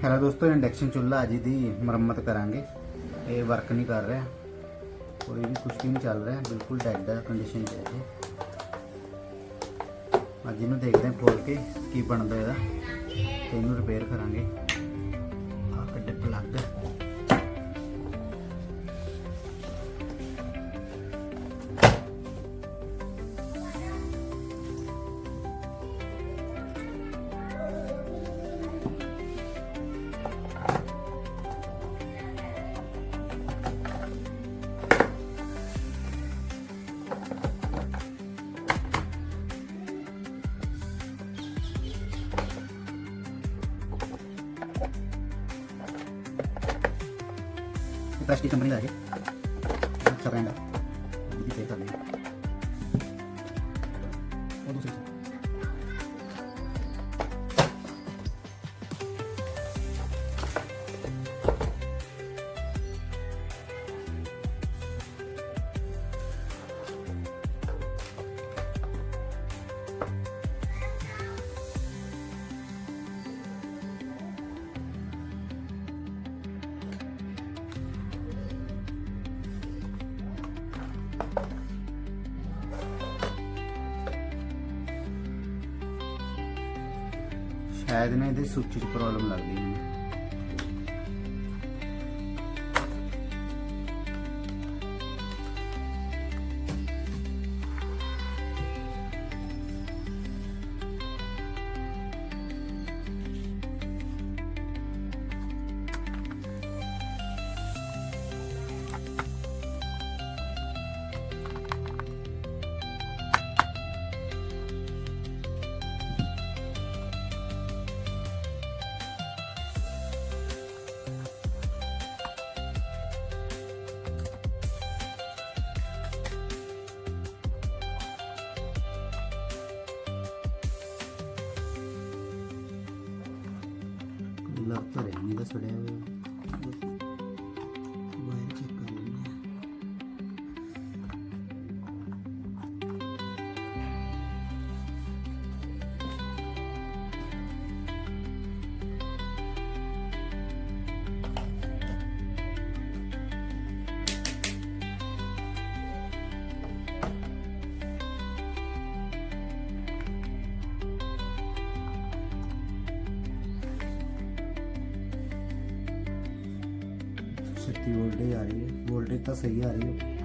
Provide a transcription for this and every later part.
Hello ਦੋਸਤੋ, induction ਚੁੱਲ੍ਹਾ ਅੱਜ ਦੀ ਮੁਰੰਮਤ ਕਰਾਂਗੇ। ਇਹ ਵਰਕ ਨਹੀਂ ਕਰ ਰਿਹਾ, ਕੋਈ ਵੀ ਕੁਛ ਵੀ ਨਹੀਂ ਚੱਲ ਰਿਹਾ, ਬਿਲਕੁਲ ਡੈਡ ਕੰਡੀਸ਼ਨ 'ਚ ਹੈ ਇਹ। ਅੱਜ ਇਹਨੂੰ ਦੇਖਦੇ ਹਾਂ ਖੋਲ ਕੇ ਕੀ ਬਣਦਾ ਇਹਦਾ, ਤੇ ਇਹਨੂੰ ਰਿਪੇਅਰ ਕਰਾਂਗੇ। ਆਹ ਕੱਢੇ ਪਲੱਗ। प्लास्टिक कंपनी का है, अच्छा ब्रांड है, ये पे कर लेंगे। और दूसरी शायद ना ये स्विच प्रॉब्लम लगती है। लग तो रहने का सड़े हुए वायर चेक कर लेना। वोल्टेज आ रही है, वोल्टेज तो सही आ रही है।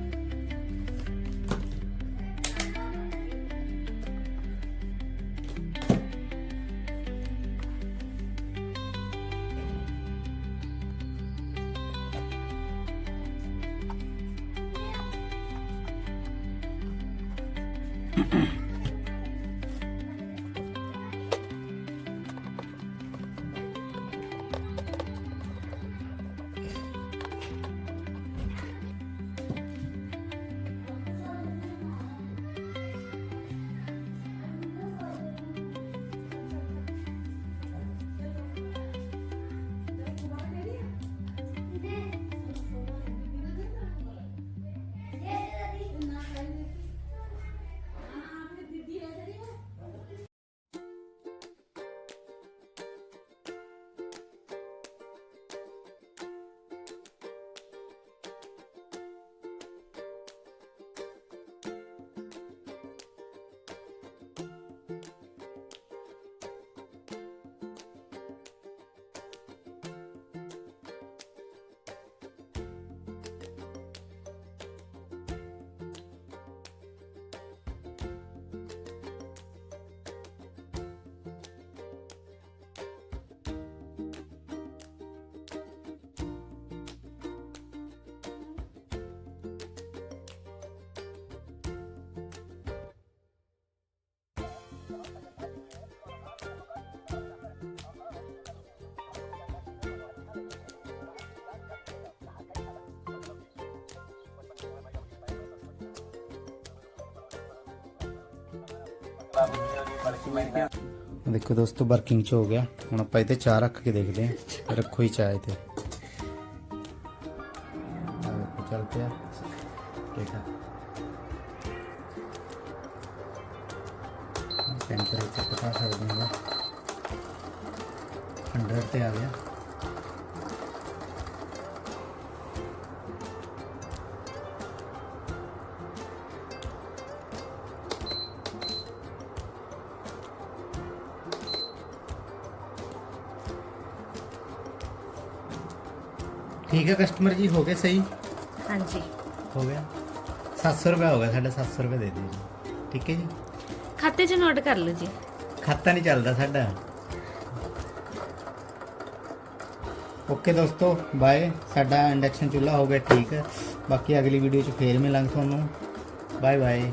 देखो दोस्तों, वर्किंग च हो गया। हुण आपां इत्ते चाह रख के देखते हैं, रखो ही चाह इत्ते। चल पिया, ठीक है। टेंपरेचर बता सकते हैं 100 पे आ गया। ठीक है कस्टमर जी, हो गए सही? हाँ जी, हो गया 700 रुपया हो गया साढ़ा, 700 रुपया दे दीजिए। ठीक है जी, खाते च नोट कर लो जी। खाता नहीं चलता साढ़ा। ओके दोस्तों, बाय। साडा इंडक्शन चूल्हा हो गया ठीक है। बाकी अगली वीडियो च फिर मिलांगे ਤੁਹਾਨੂੰ। Bye bye.